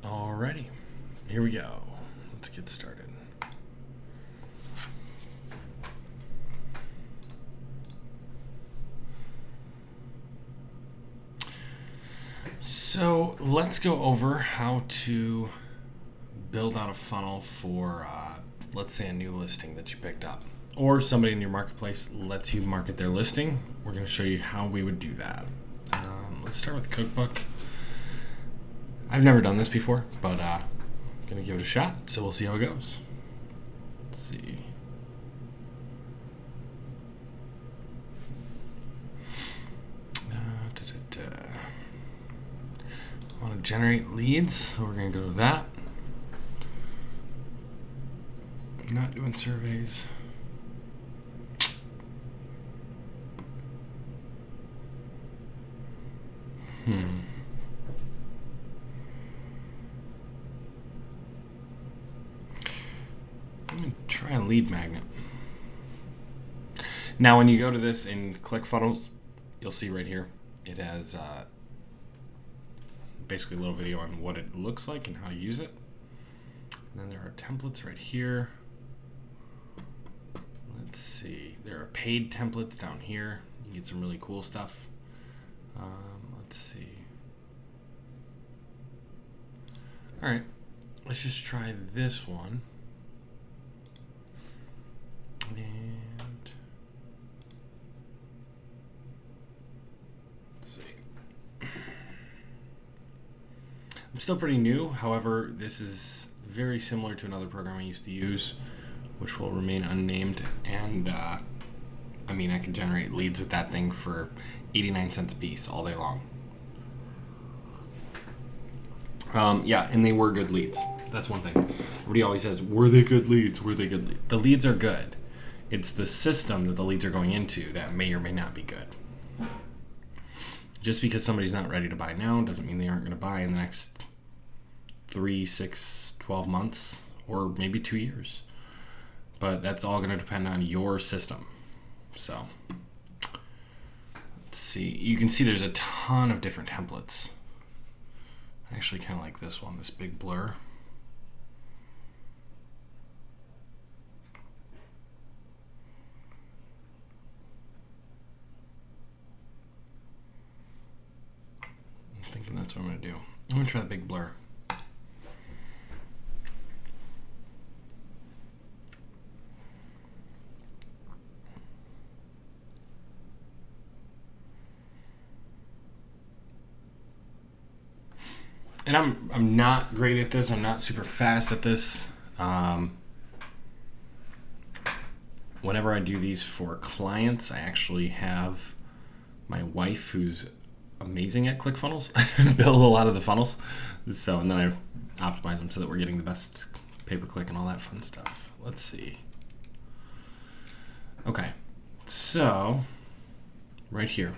Alrighty, here we go. Let's get started. So let's go over how to build out a funnel for, let's say, a new listing that you picked up, or somebody in your marketplace lets you market their listing. We're going to show you how we would do that. Let's start with Cookbook. I've never done this before, but I'm going to give it a shot, so we'll see how it goes. Let's see. I want to generate leads, so we're going to go to that. Not doing surveys. I'm going to try a lead magnet. Now, when you go to this in ClickFunnels, you'll see right here, it has basically a little video on what it looks like and how to use it. And then there are templates right here. Let's see. There are paid templates down here. You get some really cool stuff. Let's see. All right. Let's just try this one. And let's see. I'm still pretty new. However, this is very similar to another program I used to use, which will remain unnamed. And I mean, I can generate leads with that thing for 89 cents a piece all day long. Yeah, and they were good leads. That's one thing. Everybody always says, were they good leads? Were they good leads? The leads are good. It's the system that the leads are going into that may or may not be good. Just because somebody's not ready to buy now doesn't mean they aren't going to buy in the next 3, 6, 12 months, or maybe 2 years. But that's all going to depend on your system. So, let's see. You can see there's a ton of different templates. I actually kind of like this one, this big blur. I'm thinking that's what I'm going to do. I'm going to try the big blur. And I'm not great at this. I'm not super fast at this. Whenever I do these for clients, I actually have my wife, who's amazing at ClickFunnels, build a lot of the funnels. So, and then I optimize them so that we're getting the best pay-per-click and all that fun stuff. Let's see. Okay, so right here,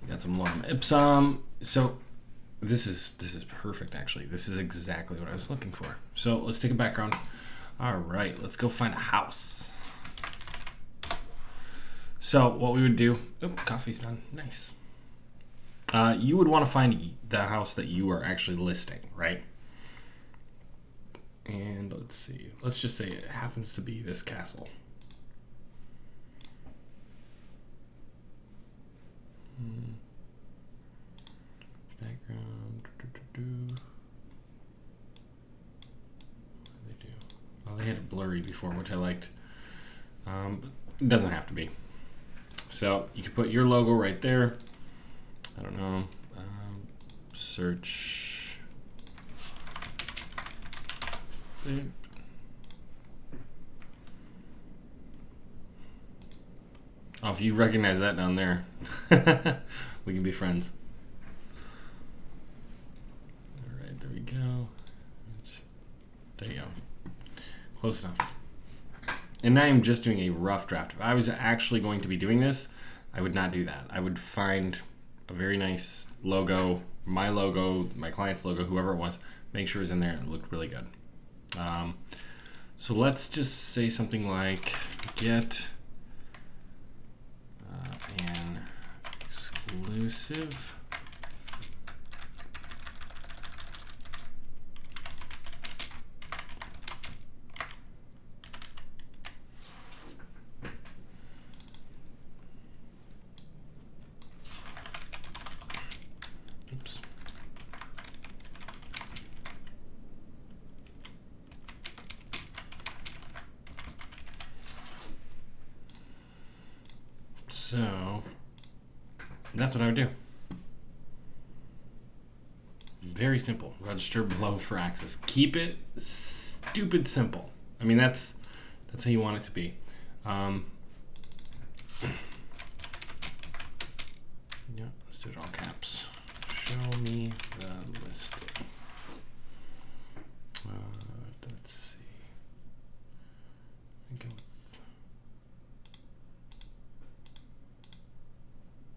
we got some lorem ipsum. So this is perfect, actually. This is exactly what I was looking for. So let's take a background. All right, let's go find a house. So what we would do, coffee's done, nice. You would want to find the house that you are actually listing, right? And let's see, let's just say it happens to be this castle. Background. What do they do? Oh, they had it blurry before, which I liked. But it doesn't have to be. So you can put your logo right there. I don't know. Search. Oh, if you recognize that down there, we can be friends. All right, there we go. There you go. Close enough. And I am just doing a rough draft. If I was actually going to be doing this, I would not do that. I would find a very nice logo, my client's logo, whoever it was, make sure it's in there and it looked really good. So let's just say something like get an exclusive So that's what I would do. Very simple. Register below for access. Keep it stupid simple. I mean, that's how you want it to be. Yeah, let's do it all caps. Show me the listing. Let's see.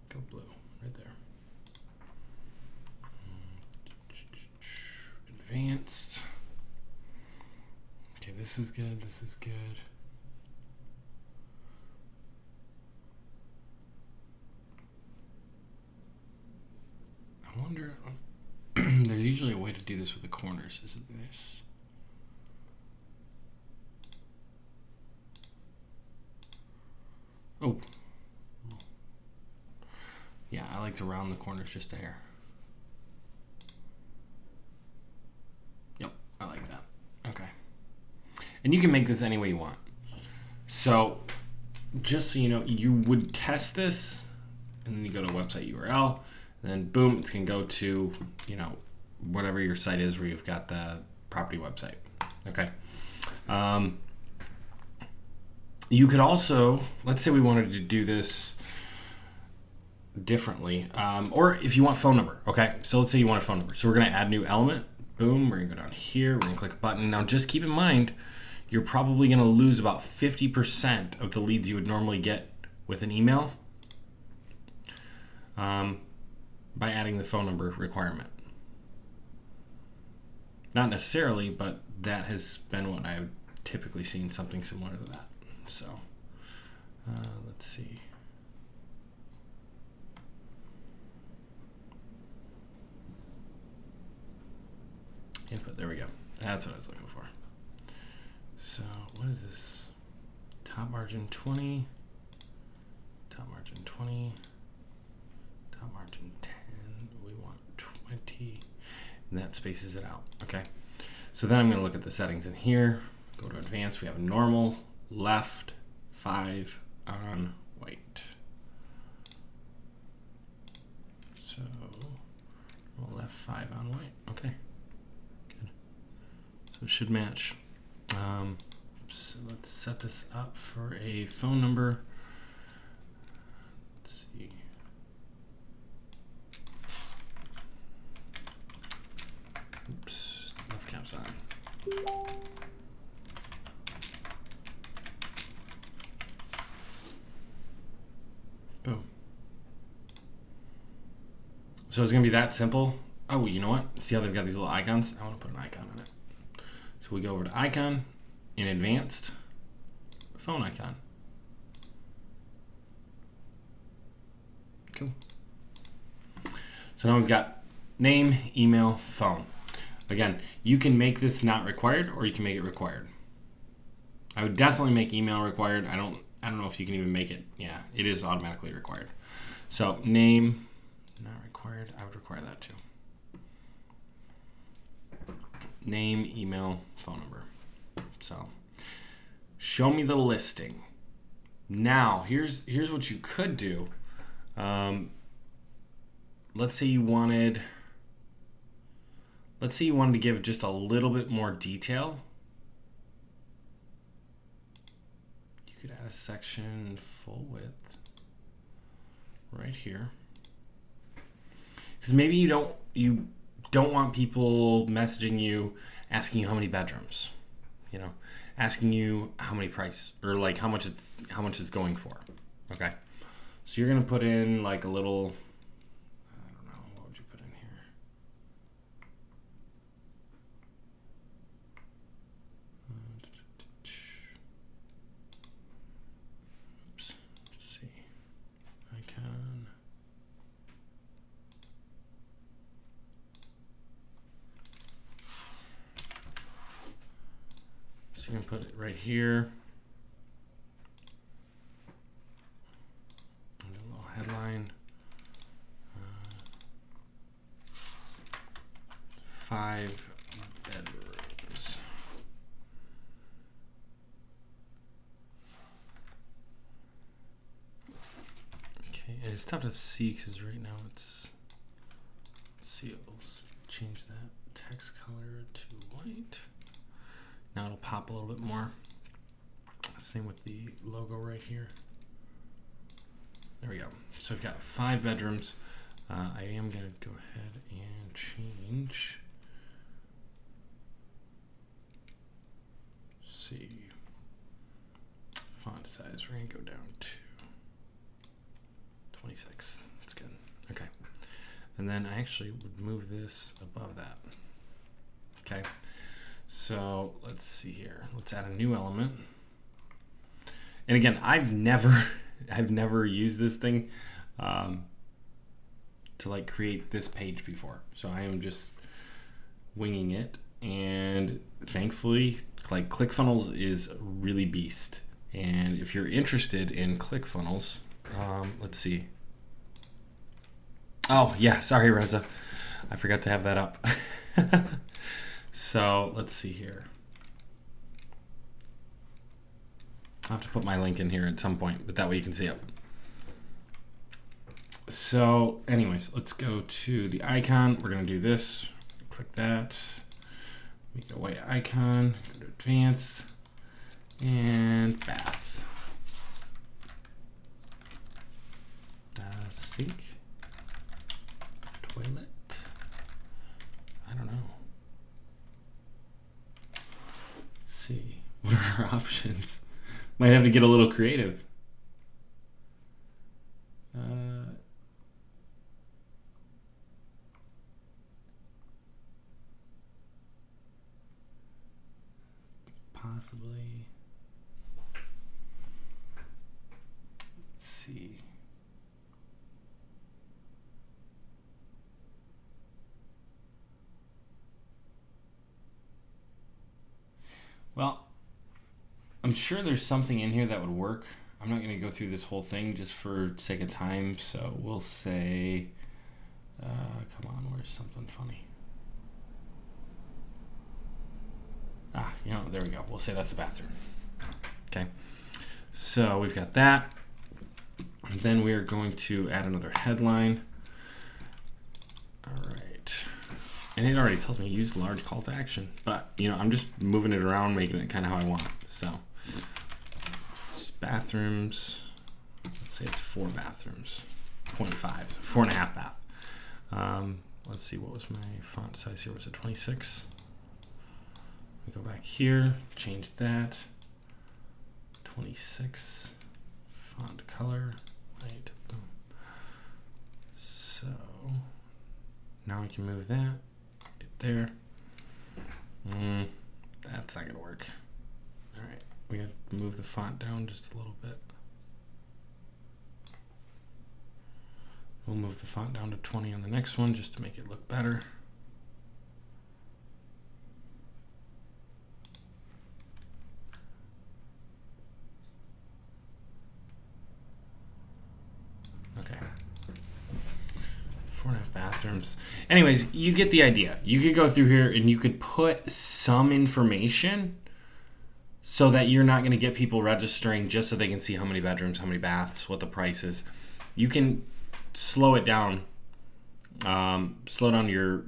Go blue right there. Advanced. Okay, this is good. This is good. I wonder. There's usually a way to do this with the corners. Is it this? Oh. Yeah, I like to round the corners just a hair. Yep, I like that. Okay. And you can make this any way you want. So, just so you know, you would test this, and then you go to a website URL, and then boom, it's going to go to, whatever your site is where you've got the property website. Okay. You could also, let's say we wanted to do this differently, or if you want phone number. Okay, so let's say you want a phone number. So we're going to add new element. Boom, we're going to go down here. We're going to click a button. Now just keep in mind, you're probably going to lose about 50% of the leads you would normally get with an email by adding the phone number requirement. Not necessarily, but that has been what I've typically seen, something similar to that. So let's see. Input, there we go. That's what I was looking for. So what is this? Top margin 20, top margin 20, top margin 10, we want 20, and that spaces it out, okay? So then I'm gonna look at the settings in here, go to advanced, we have normal, left, 5 on white. So left 5 on white, okay. It should match. So let's set this up for a phone number. Let's see. Oops, left caps on. Boom. So it's gonna be that simple. Oh, you know what? See how they've got these little icons? I want to put an icon on it. So we go over to icon, in advanced, phone icon. Cool. So now we've got name, email, phone. Again, you can make this not required or you can make it required. I would definitely make email required. I don't know if you can even make it. Yeah, it is automatically required. So name, not required. I would require that too. Name, email, phone number. So show me the listing. Now here's what you could do. Let's say you wanted to give just a little bit more detail. You could add a section full width right here. Because maybe you don't want people messaging you asking you how many bedrooms, asking you how many price or like how much it's going for. Okay. So you're going to put in like a little, I don't know, what would you put in here? Oops. Let's see. Icon. So you can put it right here. And a little headline. 5 bedrooms. It's tough to see because right now it's, let's see, we'll change that text color to white. Now it'll pop a little bit more. Same with the logo right here. There we go. So we've got 5 bedrooms. I am going to go ahead and change. Let's see. Font size, we're going to go down to 26. That's good. Okay. And then I actually would move this above that. Okay. So let's see here. Let's add a new element. And again, I've never used this thing to like create this page before. So I am just winging it. And thankfully, like ClickFunnels is really beast. And if you're interested in ClickFunnels, let's see. Oh yeah, sorry Reza, I forgot to have that up. So let's see here. I'll have to put my link in here at some point, but that way you can see it. So anyways, let's go to the icon. We're gonna do this. Click that. Make a white icon. Go to advanced and bath. Sink. Toilet. I don't know. Let's see. What are our options? Might have to get a little creative. Possibly. Let's see. Well, I'm sure there's something in here that would work. I'm not going to go through this whole thing just for sake of time, so we'll say, come on, where's something funny? You know, there we go. We'll say that's the bathroom. Okay, so we've got that. And then we are going to add another headline. All right. And it already tells me use large call to action, but you know, I'm just moving it around, making it kind of how I want. So bathrooms, let's say it's 4 bathrooms, 0.5, 4.5 bath. Let's see, what was my font size here? Was it 26? We go back here, change that, 26, font color, right, boom. So now I can move that. There. That's not gonna work. All right, we gotta move the font down just a little bit. We'll move the font down to 20 on the next one just to make it look better. Okay. 4.5 bathrooms. Anyways, you get the idea. You could go through here and you could put some information so that you're not going to get people registering just so they can see how many bedrooms, how many baths, what the price is. You can slow it down, slow down your,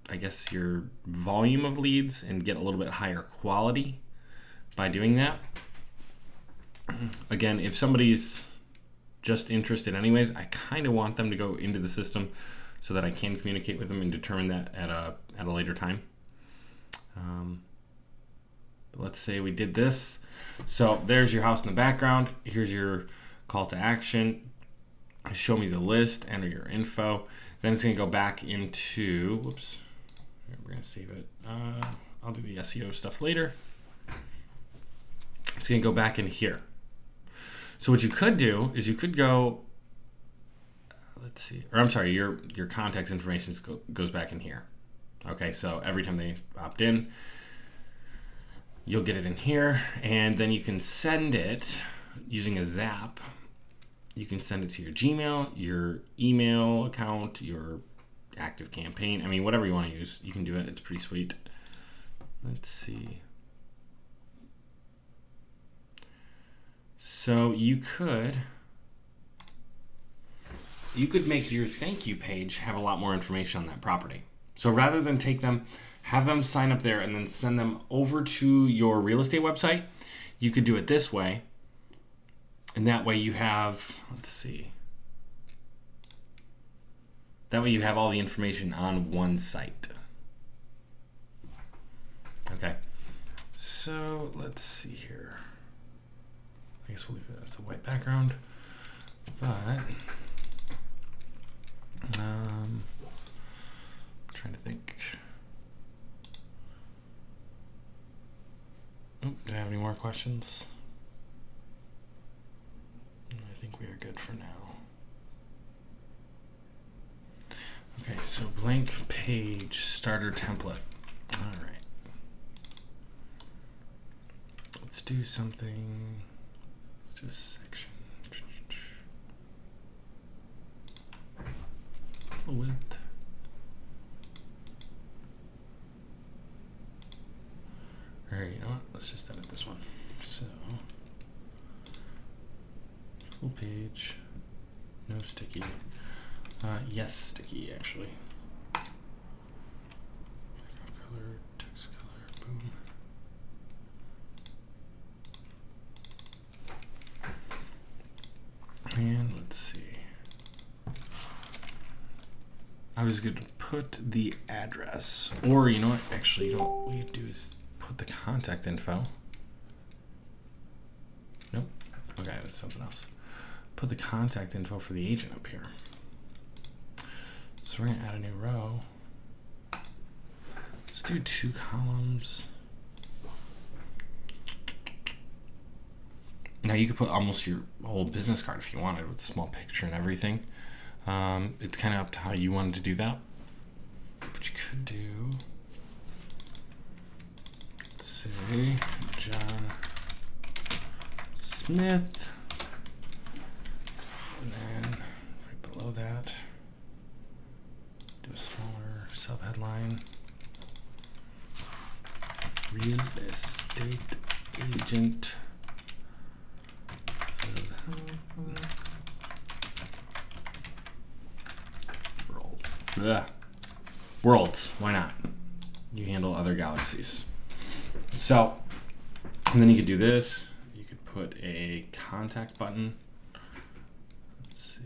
I guess, your volume of leads and get a little bit higher quality by doing that. Again, if somebody's just interested anyways, I kind of want them to go into the system so that I can communicate with them and determine that at a later time. But let's say we did this. So there's your house in the background. Here's your call to action. Show me the list, enter your info. Then it's going to go back into, whoops, we're going to save it. I'll do the SEO stuff later. It's going to go back in here. So what you could do is you could go, let's see, or I'm sorry, your contacts information goes back in here. Okay, so every time they opt in, you'll get it in here, and then you can send it using a Zap. You can send it to your Gmail, your email account, your Active Campaign. I mean, whatever you want to use, you can do it. It's pretty sweet. Let's see. So you could you could make your thank you page have a lot more information on that property. So rather than take them, have them sign up there and then send them over to your real estate website, you could do it this way. And that way you have, let's see. That way you have all the information on one site. Okay. So let's see here. I guess we'll leave it as a white background. But I'm trying to think. Oh, do I have any more questions? I think we are good for now. Okay, so blank page starter template. All right. Let's do something. Let's do a section. Full width. All right, you know what? Let's just edit this one. So, full page, no sticky. Yes, sticky actually. Color, text color, boom. And let's see. I was going to put the address, or you know what? Actually, you know what we do is put the contact info. Nope. Okay, that's something else. Put the contact info for the agent up here. So we're going to add a new row. Let's do 2 columns. Now you could put almost your whole business card if you wanted with a small picture and everything. It's kind of up to how you wanted to do that. But you could do, let's say, John Smith. And then right below that, do a smaller sub-headline. Real estate agent. Worlds, why not? You handle other galaxies. So, and then you could do this. You could put a contact button. Let's see.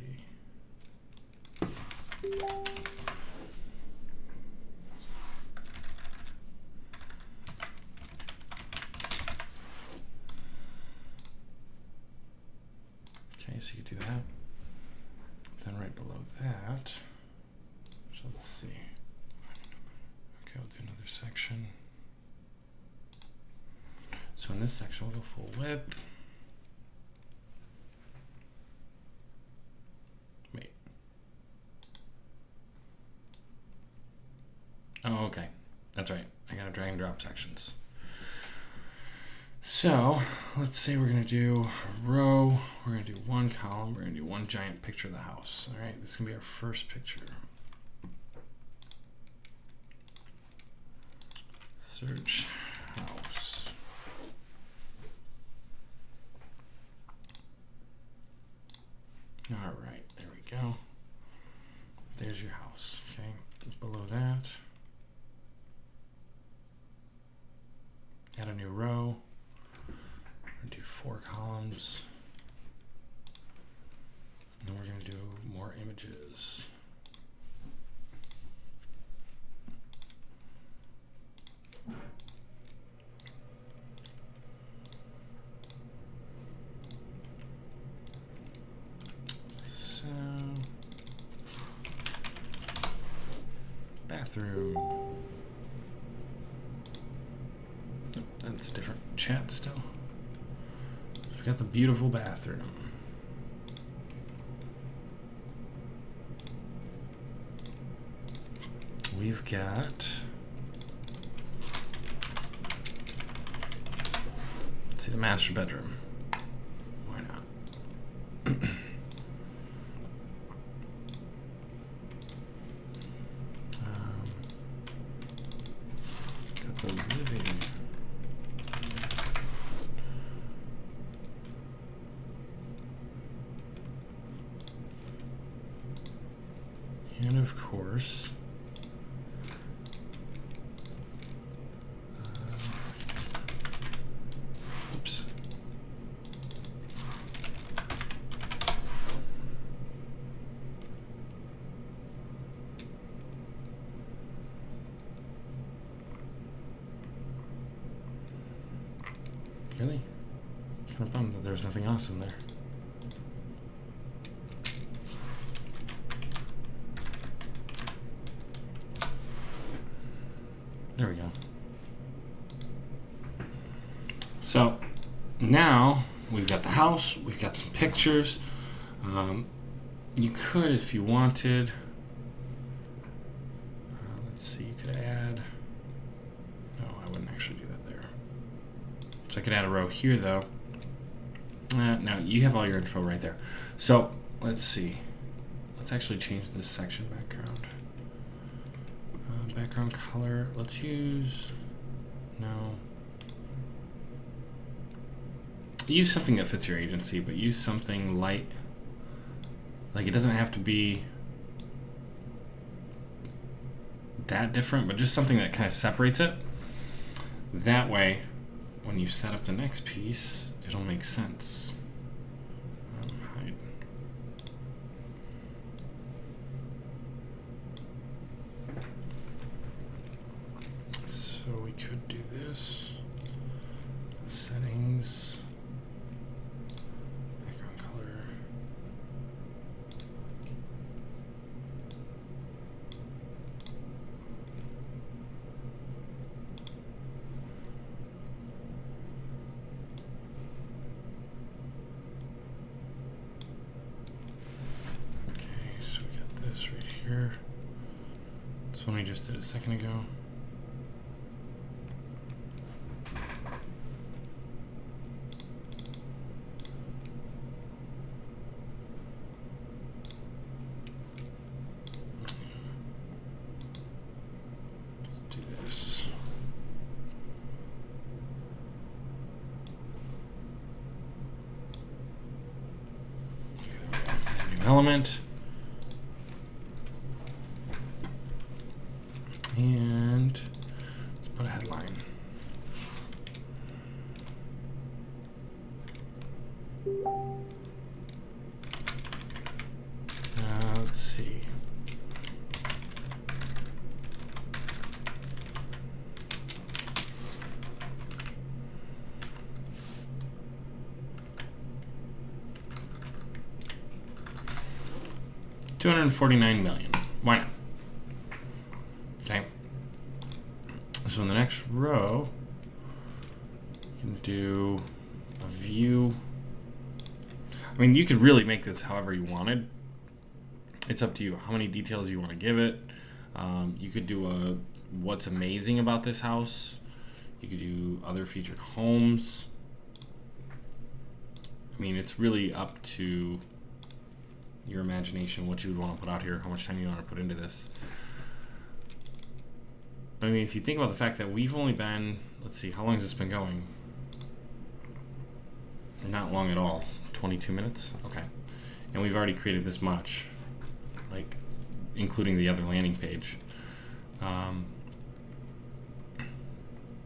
Okay, so you could do that. Then right below that, so let's see. Okay, I'll do another section. So in this section, we'll go full width. Wait. Oh, okay. That's right. I gotta drag and drop sections. So let's say we're gonna do a row, we're gonna do 1 column, we're gonna do 1 giant picture of the house. All right, this is gonna be our first picture. Search house. All right, there we go. There's your house, okay? Below that, add a new row. Do 4 columns, and then we're going to do more images. So, bathroom. Oh, that's different chat still. We got the beautiful bathroom. We've got, let's see, the master bedroom. Why not? Got the living. of course, oops. Really? Kind of bummed that there's nothing else in there. There we go. So now we've got the house, we've got some pictures. You could, if you wanted, let's see, you could add, no, I wouldn't actually do that there. So I could add a row here though. No, you have all your info right there. So let's see. Let's actually change this section background. Background color, let's use, no. Use something that fits your agency, but use something light. Like it doesn't have to be that different, but just something that kind of separates it. That way, when you set up the next piece, it'll make sense. Hide. So we could do this. Settings. Background color. Okay, so we got this right here. This one we just did a second ago. Let's do this. New element. And let's put a headline. Let's see. $249 million. Why not? Okay. So in the next row, you can do a view. I mean, you could really make this however you wanted. It's up to you how many details you want to give it. You could do a what's amazing about this house. You could do other featured homes. I mean, it's really up to your imagination what you would want to put out here, how much time you want to put into this. I mean, if you think about the fact that we've only been, let's see, how long has this been going? Not long at all. 22 minutes? Okay. And we've already created this much, like, including the other landing page.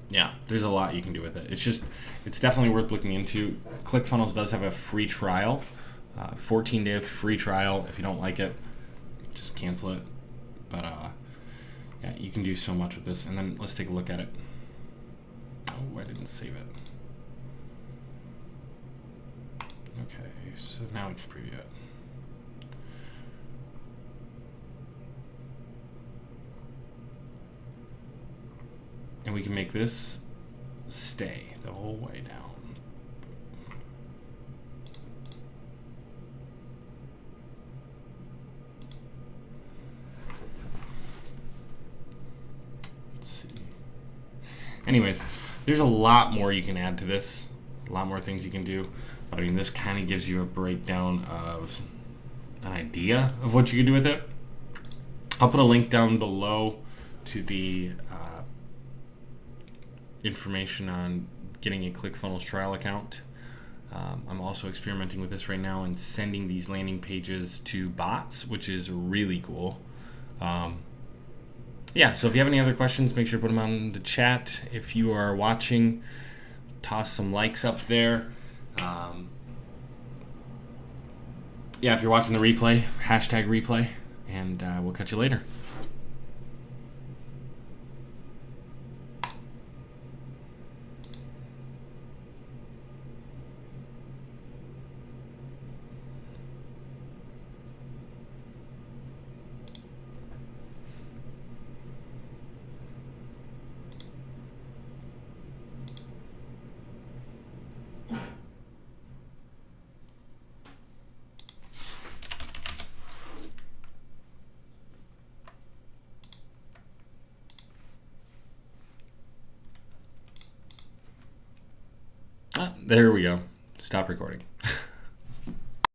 Yeah, there's a lot you can do with it. It's definitely worth looking into. ClickFunnels does have a free trial, 14-day free trial. If you don't like it, just cancel it. But yeah, you can do so much with this. And then let's take a look at it. Oh, I didn't save it. Okay, so now we can preview it. And we can make this stay the whole way down. Let's see. Anyways, there's a lot more you can add to this, a lot more things you can do. But I mean, this kind of gives you a breakdown of an idea of what you can do with it. I'll put a link down below to the information on getting a ClickFunnels trial account. I'm also experimenting with this right now and sending these landing pages to bots, which is really cool. Yeah, so if you have any other questions, make sure to put them on the chat. If you are watching, toss some likes up there. Yeah, if you're watching the replay, hashtag replay, and we'll catch you later. There we go. Stop recording.